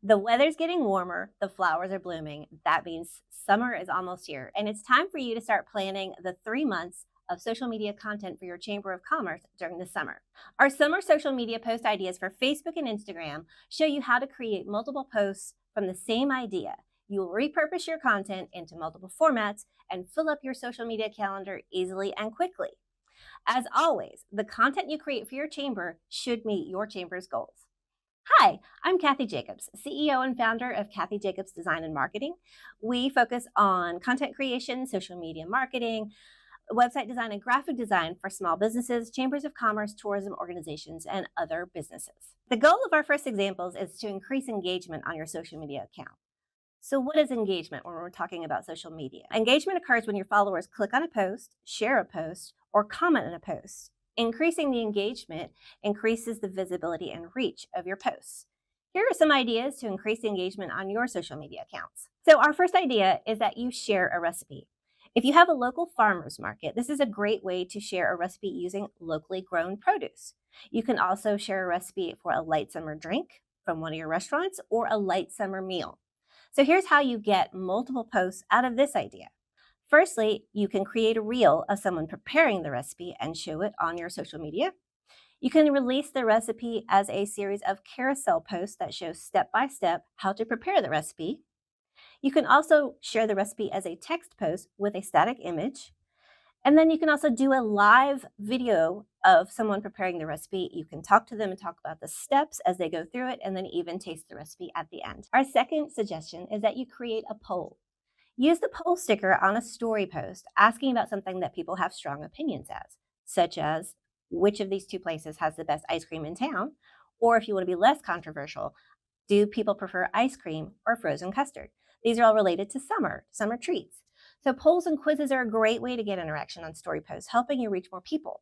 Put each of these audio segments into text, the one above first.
The weather's getting warmer, the flowers are blooming. That means summer is almost here, and it's time for you to start planning the 3 months of social media content for your Chamber of Commerce during the summer. Our summer social media post ideas for Facebook and Instagram show you how to create multiple posts from the same idea. You will repurpose your content into multiple formats and fill up your social media calendar easily and quickly. As always, the content you create for your chamber should meet your chamber's goals. Hi, I'm Kathy Jacobs, CEO and founder of Kathy Jacobs Design and Marketing. We focus on content creation, social media marketing, website design, and graphic design for small businesses, chambers of commerce, tourism organizations, and other businesses. The goal of our first examples is to increase engagement on your social media account. So, what is engagement when we're talking about social media? Engagement occurs when your followers click on a post, share a post, or comment on a post. Increasing the engagement increases the visibility and reach of your posts. Here are some ideas to increase engagement on your social media accounts. So, our first idea is that you share a recipe. If you have a local farmers market, this is a great way to share a recipe using locally grown produce. You can also share a recipe for a light summer drink from one of your restaurants or a light summer meal. So here's how you get multiple posts out of this idea. Firstly, you can create a reel of someone preparing the recipe and show it on your social media. You can release the recipe as a series of carousel posts that show step by step how to prepare the recipe. You can also share the recipe as a text post with a static image. And then you can also do a live video of someone preparing the recipe. You can talk to them and talk about the steps as they go through it, and then even taste the recipe at the end. Our second suggestion is that you create a poll. Use the poll sticker on a story post asking about something that people have strong opinions as, such as which of these two places has the best ice cream in town? Or if you want to be less controversial, do people prefer ice cream or frozen custard? These are all related to summer treats. So polls and quizzes are a great way to get interaction on story posts, helping you reach more people.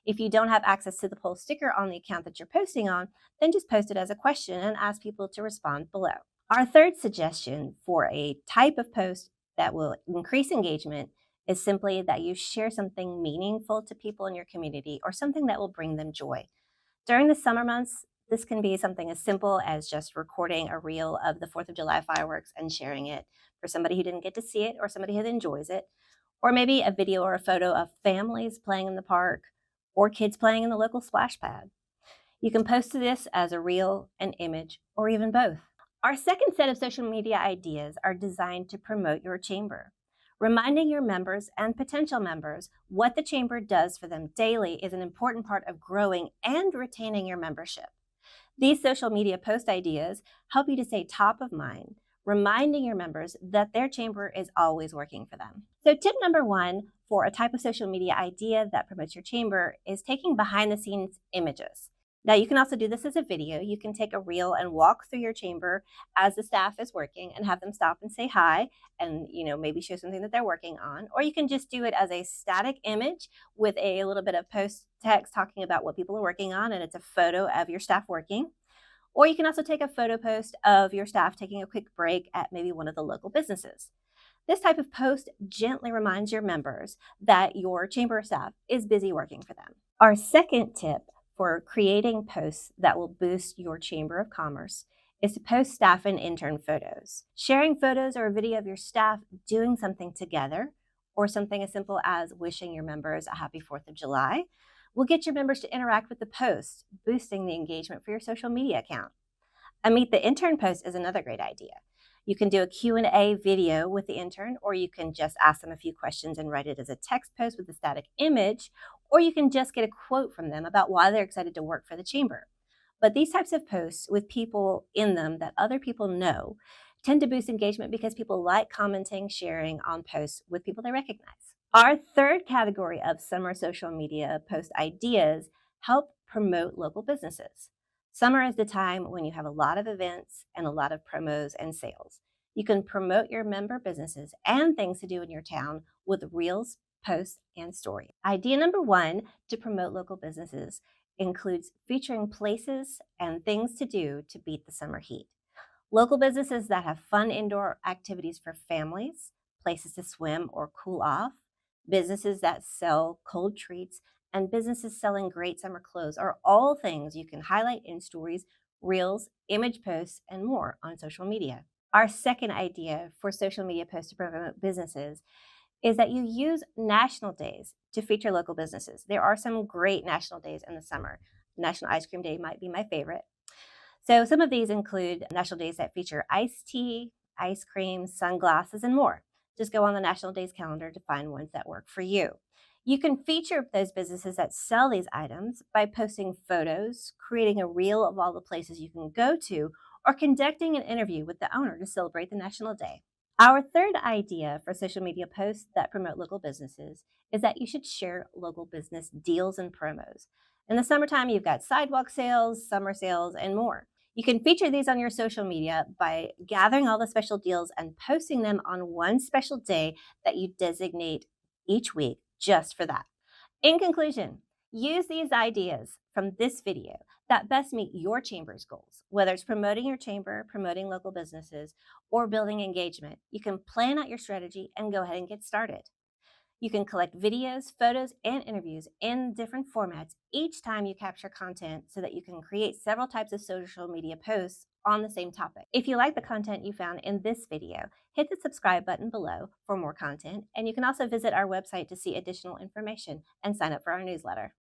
If you don't have access to the poll sticker on the account that you're posting on, then just post it as a question and ask people to respond below. Our third suggestion for a type of post that will increase engagement is simply that you share something meaningful to people in your community or something that will bring them joy. During the summer months, this can be something as simple as just recording a reel of the 4th of July fireworks and sharing it for somebody who didn't get to see it or somebody who enjoys it. Or maybe a video or a photo of families playing in the park or kids playing in the local splash pad. You can post this as a reel, an image, or even both. Our second set of social media ideas are designed to promote your chamber. Reminding your members and potential members what the chamber does for them daily is an important part of growing and retaining your membership. These social media post ideas help you to stay top of mind, reminding your members that their chamber is always working for them. So, tip number one for a type of social media idea that promotes your chamber is taking behind the scenes images. Now, you can also do this as a video. You can take a reel and walk through your chamber as the staff is working and have them stop and say hi and, maybe show something that they're working on. Or you can just do it as a static image with a little bit of post text talking about what people are working on, and it's a photo of your staff working. Or you can also take a photo post of your staff taking a quick break at maybe one of the local businesses. This type of post gently reminds your members that your chamber staff is busy working for them. Our second tip for creating posts that will boost your Chamber of Commerce is to post staff and intern photos. Sharing photos or a video of your staff doing something together, or something as simple as wishing your members a happy 4th of July, will get your members to interact with the post, boosting the engagement for your social media account. A Meet the Intern post is another great idea. You can do a Q&A video with the intern, or you can just ask them a few questions and write it as a text post with a static image, or you can just get a quote from them about why they're excited to work for the chamber. But these types of posts with people in them that other people know tend to boost engagement because people like commenting, sharing on posts with people they recognize. Our third category of summer social media post ideas help promote local businesses. Summer is the time when you have a lot of events and a lot of promos and sales. You can promote your member businesses and things to do in your town with reels, posts, and stories. Idea number one to promote local businesses includes featuring places and things to do to beat the summer heat. Local businesses that have fun indoor activities for families, places to swim or cool off, businesses that sell cold treats, and businesses selling great summer clothes are all things you can highlight in stories reels, image posts, and more on social media. Our second idea for social media posts to promote businesses is that you use national days to feature local businesses. There are some great national days in the summer. National Ice Cream Day might be my favorite. So, some of these include national days that feature iced tea, ice cream, sunglasses, and more. Just go on the National Days calendar to find ones that work for you. You can feature those businesses that sell these items by posting photos, creating a reel of all the places you can go to, or conducting an interview with the owner to celebrate the National Day. Our third idea for social media posts that promote local businesses is that you should share local business deals and promos. In the summertime, you've got sidewalk sales, summer sales, and more. You can feature these on your social media by gathering all the special deals and posting them on one special day that you designate each week just for that. In conclusion, use these ideas from this video that best meet your chamber's goals. Whether it's promoting your chamber, promoting local businesses, or building engagement, you can plan out your strategy and go ahead and get started. You can collect videos, photos, and interviews in different formats each time you capture content so that you can create several types of social media posts on the same topic. If you like the content you found in this video, hit the subscribe button below for more content, and you can also visit our website to see additional information and sign up for our newsletter.